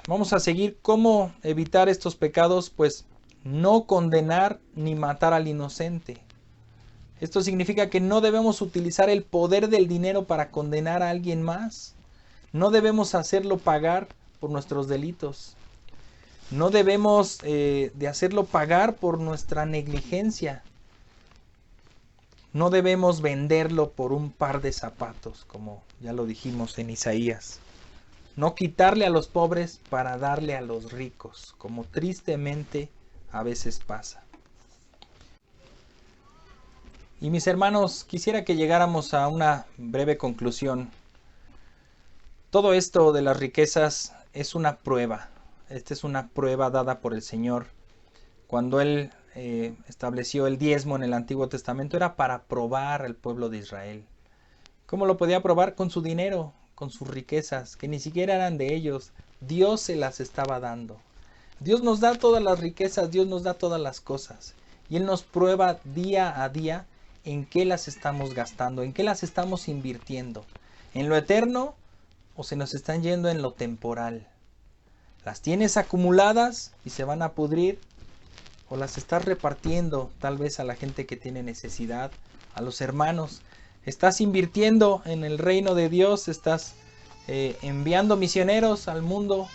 Vamos a seguir. ¿Cómo evitar estos pecados? Pues no condenar ni matar al inocente. Esto significa que no debemos utilizar el poder del dinero para condenar a alguien más. No debemos hacerlo pagar por nuestros delitos. No debemos de hacerlo pagar por nuestra negligencia. No debemos venderlo por un par de zapatos, como ya lo dijimos en Isaías. No quitarle a los pobres para darle a los ricos, como tristemente a veces pasa. Y mis hermanos, quisiera que llegáramos a una breve conclusión. Todo esto de las riquezas es una prueba. Esta es una prueba dada por el Señor. Cuando Él estableció el diezmo en el Antiguo Testamento era para probar al pueblo de Israel. ¿Cómo lo podía probar? Con su dinero, con sus riquezas, que ni siquiera eran de ellos. Dios se las estaba dando. Dios nos da todas las riquezas, Dios nos da todas las cosas. Y Él nos prueba día a día en qué las estamos gastando, en qué las estamos invirtiendo. ¿En lo eterno o se nos están yendo en lo temporal? ¿Las tienes acumuladas y se van a pudrir? ¿O las estás repartiendo tal vez a la gente que tiene necesidad, a los hermanos? ¿Estás invirtiendo en el reino de Dios? ¿Estás enviando misioneros al mundo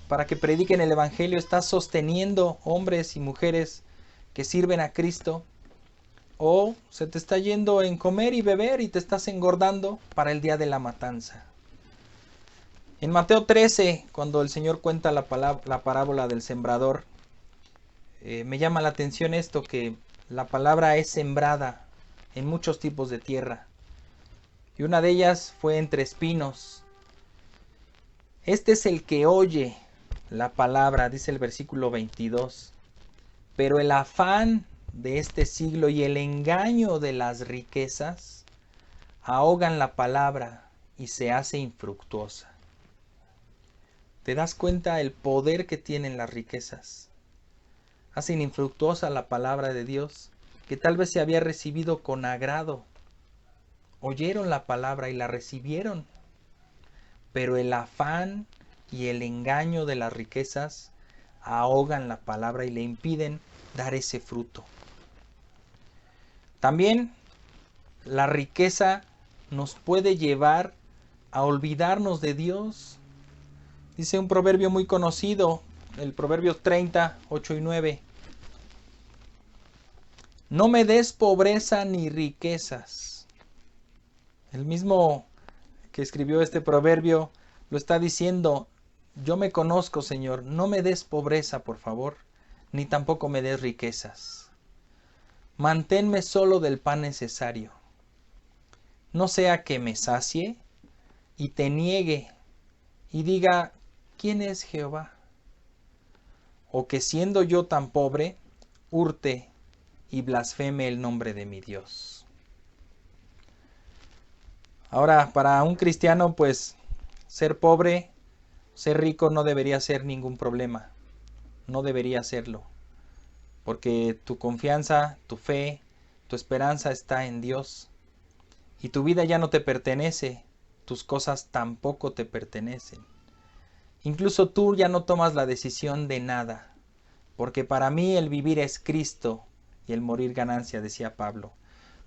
para que prediquen el evangelio? ¿Estás sosteniendo hombres y mujeres que sirven a Cristo? ¿O se te está yendo en comer y beber y te estás engordando para el día de la matanza? En Mateo 13, cuando el Señor cuenta la parábola del sembrador, me llama la atención esto, que la palabra es sembrada en muchos tipos de tierra. Y una de ellas fue entre espinos. Este es el que oye la palabra, dice el versículo 22. Pero el afán de este siglo y el engaño de las riquezas ahogan la palabra y se hace infructuosa. ¿Te das cuenta el poder que tienen las riquezas? Hacen infructuosa la palabra de Dios, que tal vez se había recibido con agrado. Oyeron la palabra y la recibieron, pero el afán y el engaño de las riquezas ahogan la palabra y le impiden dar ese fruto. También la riqueza nos puede llevar a olvidarnos de Dios. Dice un proverbio muy conocido, el proverbio 30, 8 y 9. No me des pobreza ni riquezas. El mismo que escribió este proverbio lo está diciendo: yo me conozco, Señor, no me des pobreza, por favor, ni tampoco me des riquezas. Manténme solo del pan necesario. No sea que me sacie y te niegue y diga: ¿quién es Jehová? O que siendo yo tan pobre, hurte y blasfeme el nombre de mi Dios. Ahora, para un cristiano, pues, ser pobre, ser rico no debería ser ningún problema. No debería serlo. Porque tu confianza, tu fe, tu esperanza está en Dios. Y tu vida ya no te pertenece. Tus cosas tampoco te pertenecen. Incluso tú ya no tomas la decisión de nada. Porque para mí el vivir es Cristo y el morir ganancia, decía Pablo.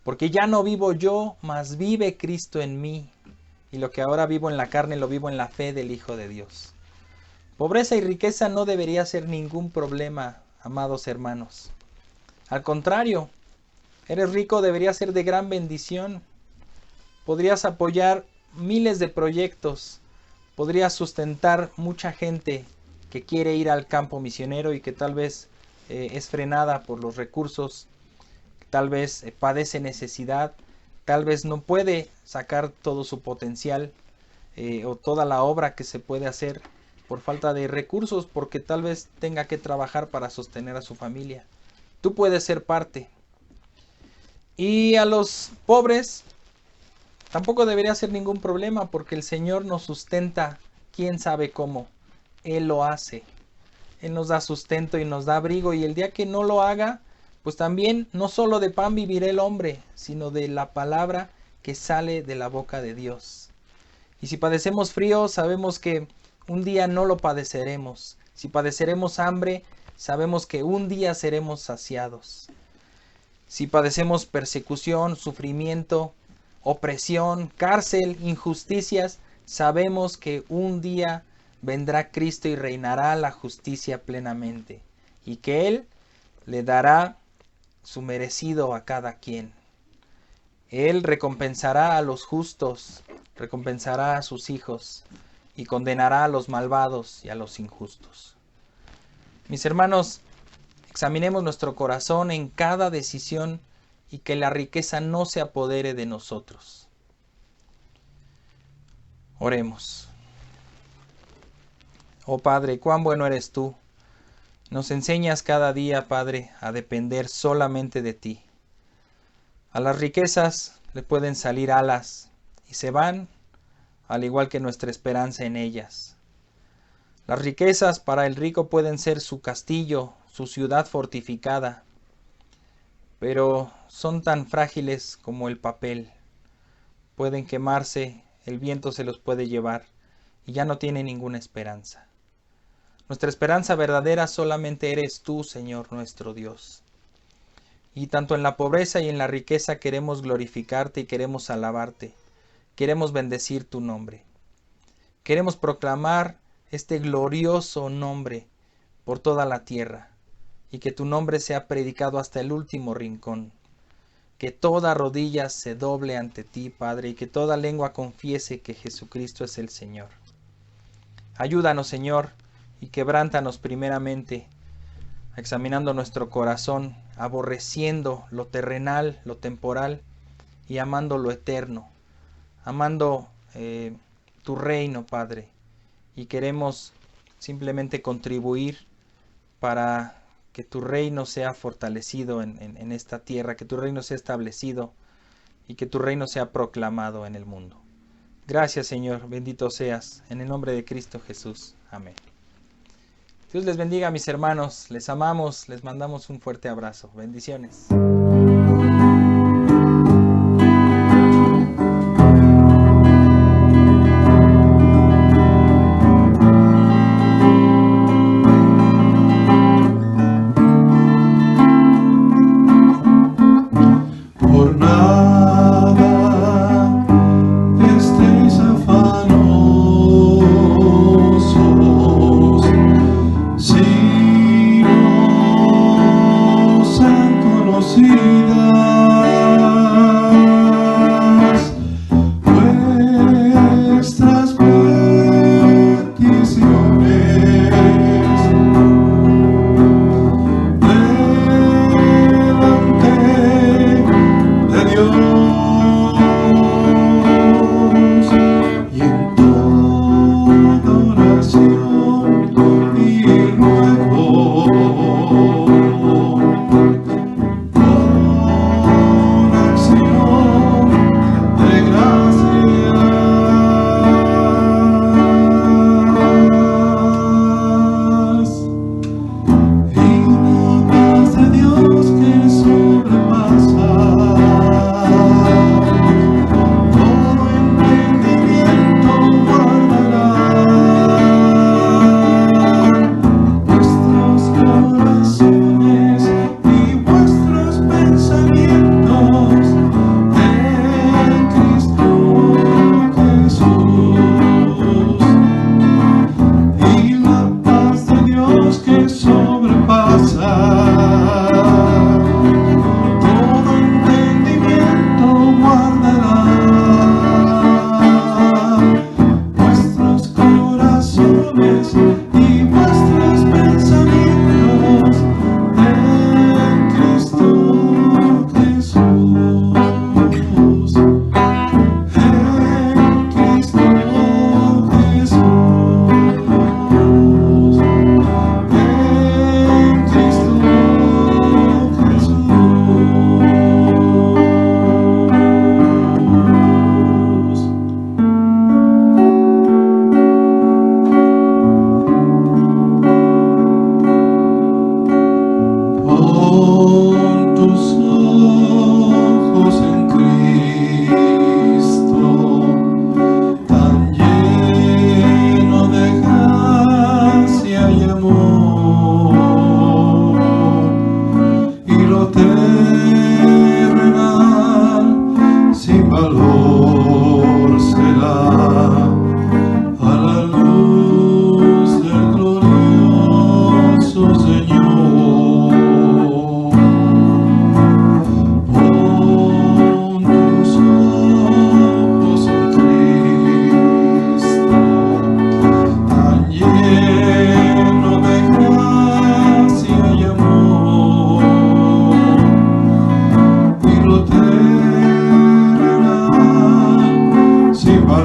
Porque ya no vivo yo, mas vive Cristo en mí. Y lo que ahora vivo en la carne lo vivo en la fe del Hijo de Dios. Pobreza y riqueza no debería ser ningún problema, amados hermanos. Al contrario, eres rico, debería ser de gran bendición. Podrías apoyar miles de proyectos. Podrías sustentar mucha gente que quiere ir al campo misionero y que tal vez es frenada por los recursos, tal vez padece necesidad, tal vez no puede sacar todo su potencial o toda la obra que se puede hacer por falta de recursos, porque tal vez tenga que trabajar para sostener a su familia. Tú puedes ser parte. Y a los pobres tampoco debería ser ningún problema, porque el Señor nos sustenta, quién sabe cómo. Él lo hace. Él nos da sustento y nos da abrigo, y el día que no lo haga, pues también no solo de pan vivirá el hombre, sino de la palabra que sale de la boca de Dios. Y si padecemos frío, sabemos que un día no lo padeceremos. Si padeceremos hambre, sabemos que un día seremos saciados. si padecemos persecución, sufrimiento, opresión, cárcel, injusticias, sabemos que un día vendrá Cristo y reinará la justicia plenamente, y que Él le dará su merecido a cada quien. Él recompensará a los justos, recompensará a sus hijos, y condenará a los malvados y a los injustos. Mis hermanos, examinemos nuestro corazón en cada decisión y que la riqueza no se apodere de nosotros. Oremos. Oh Padre, cuán bueno eres tú. Nos enseñas cada día, Padre, a depender solamente de ti. A las riquezas le pueden salir alas y se van, al igual que nuestra esperanza en ellas. Las riquezas para el rico pueden ser su castillo, su ciudad fortificada, pero son tan frágiles como el papel. Pueden quemarse, el viento se los puede llevar y ya no tiene ninguna esperanza. Nuestra esperanza verdadera solamente eres tú, Señor nuestro Dios. Y tanto en la pobreza y en la riqueza queremos glorificarte y queremos alabarte. Queremos bendecir tu nombre. Queremos proclamar este glorioso nombre por toda la tierra y que tu nombre sea predicado hasta el último rincón. Que toda rodilla se doble ante ti, Padre, y que toda lengua confiese que Jesucristo es el Señor. Ayúdanos, Señor, y quebrántanos primeramente, examinando nuestro corazón, aborreciendo lo terrenal, lo temporal, y amando lo eterno, amando tu reino, Padre, y queremos simplemente contribuir para que tu reino sea fortalecido en esta tierra, que tu reino sea establecido y que tu reino sea proclamado en el mundo. Gracias, Señor, bendito seas, en el nombre de Cristo Jesús. Amén. Dios les bendiga, mis hermanos, les amamos, les mandamos un fuerte abrazo. Bendiciones. Sí.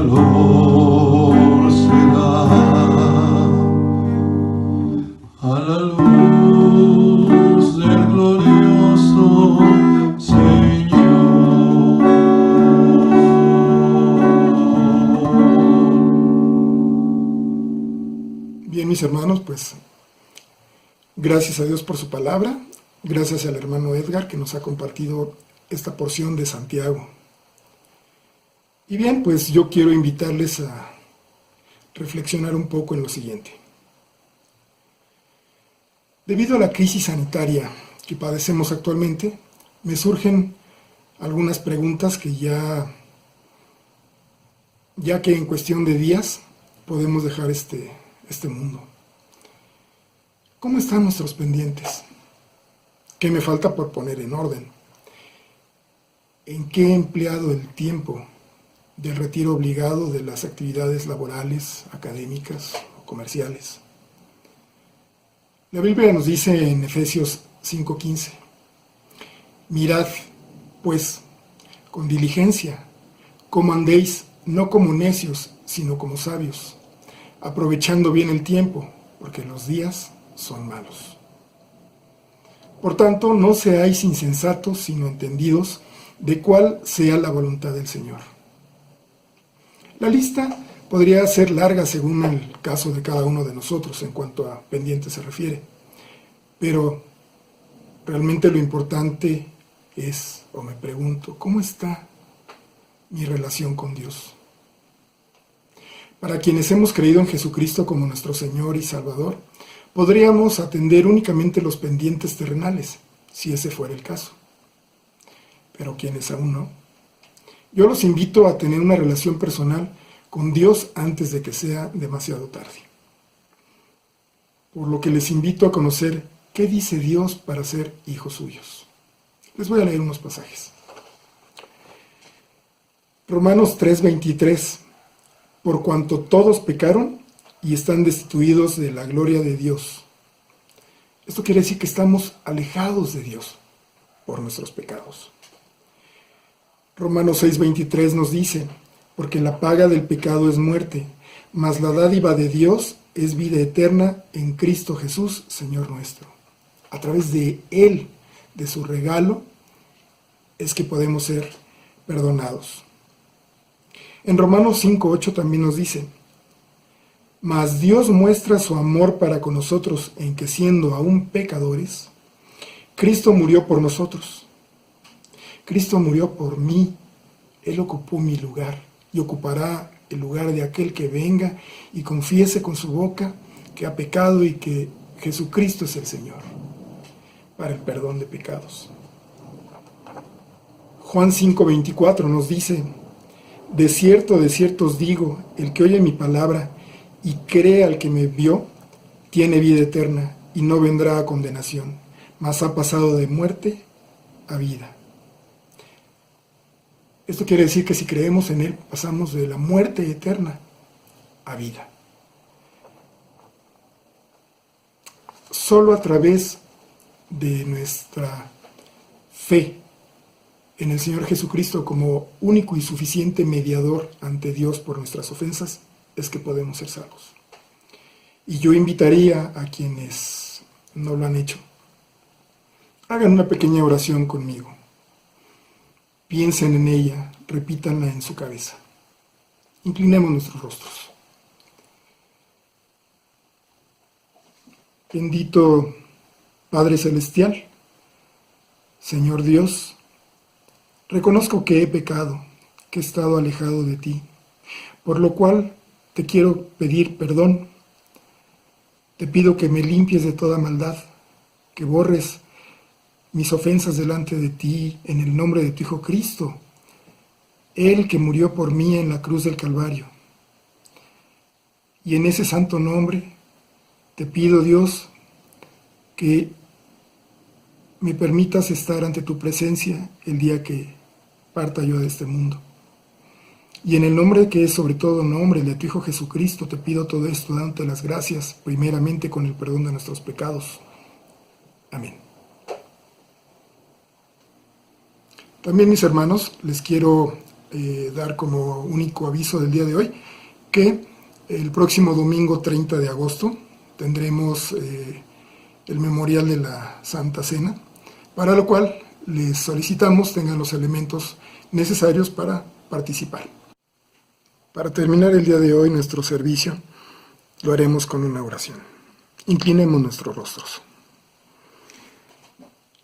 valor se da a la luz del glorioso Señor. Bien, mis hermanos, pues gracias a Dios por su palabra, gracias al hermano Edgar que nos ha compartido esta porción de Santiago. Y bien, pues yo quiero invitarles a reflexionar un poco en lo siguiente. Debido a la crisis sanitaria que padecemos actualmente, me surgen algunas preguntas que ya que en cuestión de días podemos dejar este mundo. ¿Cómo están nuestros pendientes? ¿Qué me falta por poner en orden? ¿En qué he empleado el tiempo del retiro obligado de las actividades laborales, académicas o comerciales? La Biblia nos dice en Efesios 5:15, mirad, pues, con diligencia, cómo andéis, no como necios, sino como sabios, aprovechando bien el tiempo, porque los días son malos. Por tanto, no seáis insensatos, sino entendidos de cuál sea la voluntad del Señor. La lista podría ser larga según el caso de cada uno de nosotros en cuanto a pendientes se refiere, pero realmente lo importante es, o me pregunto, ¿cómo está mi relación con Dios? Para quienes hemos creído en Jesucristo como nuestro Señor y Salvador, podríamos atender únicamente los pendientes terrenales, si ese fuera el caso. Pero quienes aún no, yo los invito a tener una relación personal con Dios antes de que sea demasiado tarde. Por lo que les invito a conocer qué dice Dios para ser hijos suyos. Les voy a leer unos pasajes. Romanos 3:23. Por cuanto todos pecaron y están destituidos de la gloria de Dios. Esto quiere decir que estamos alejados de Dios por nuestros pecados. Romanos 6:23 nos dice, porque la paga del pecado es muerte, mas la dádiva de Dios es vida eterna en Cristo Jesús, Señor nuestro. A través de Él, de su regalo, es que podemos ser perdonados. En Romanos 5:8 también nos dice, mas Dios muestra su amor para con nosotros en que siendo aún pecadores, Cristo murió por nosotros. Cristo murió por mí. Él ocupó mi lugar y ocupará el lugar de aquel que venga y confiese con su boca que ha pecado y que Jesucristo es el Señor, para el perdón de pecados. Juan 5:24 nos dice, de cierto os digo, el que oye mi palabra y cree al que me envió, tiene vida eterna y no vendrá a condenación, mas ha pasado de muerte a vida. Esto quiere decir que si creemos en Él, pasamos de la muerte eterna a vida. Solo a través de nuestra fe en el Señor Jesucristo como único y suficiente mediador ante Dios por nuestras ofensas, es que podemos ser salvos. Y yo invitaría a quienes no lo han hecho, hagan una pequeña oración conmigo. Piensen en ella, repítanla en su cabeza. Inclinemos nuestros rostros. Bendito Padre Celestial, Señor Dios, reconozco que he pecado, que he estado alejado de ti, por lo cual te quiero pedir perdón. Te pido que me limpies de toda maldad, que borres mis ofensas delante de ti en el nombre de tu Hijo Cristo, Él que murió por mí en la cruz del Calvario. Y en ese santo nombre te pido, Dios, que me permitas estar ante tu presencia el día que parta yo de este mundo. Y en el nombre que es sobre todo nombre, el de tu Hijo Jesucristo, te pido todo esto, dándote las gracias, primeramente con el perdón de nuestros pecados. Amén. También, mis hermanos, les quiero dar como único aviso del día de hoy que el próximo domingo 30 de agosto tendremos el memorial de la Santa Cena, para lo cual les solicitamos tengan los elementos necesarios para participar. Para terminar el día de hoy nuestro servicio, lo haremos con una oración. Inclinemos nuestros rostros.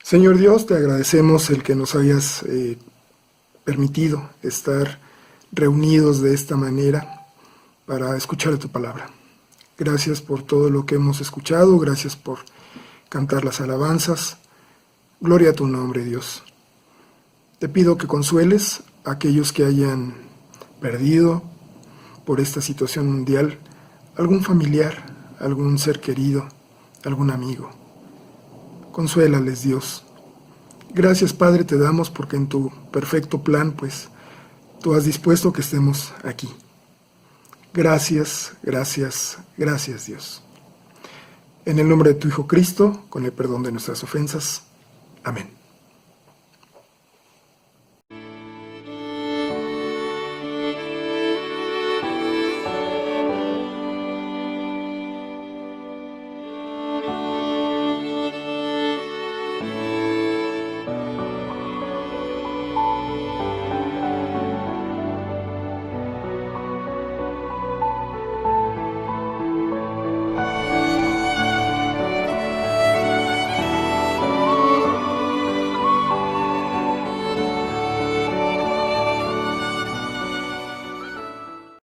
Señor Dios, te agradecemos el que nos hayas permitido estar reunidos de esta manera para escuchar tu palabra. Gracias por todo lo que hemos escuchado, gracias por cantar las alabanzas. Gloria a tu nombre, Dios. Te pido que consueles a aquellos que hayan perdido por esta situación mundial algún familiar, algún ser querido, algún amigo. Consuélales, Dios. Gracias, Padre, te damos porque en tu perfecto plan, pues, tú has dispuesto que estemos aquí. Gracias, gracias, gracias, Dios. En el nombre de tu Hijo Cristo, con el perdón de nuestras ofensas. Amén.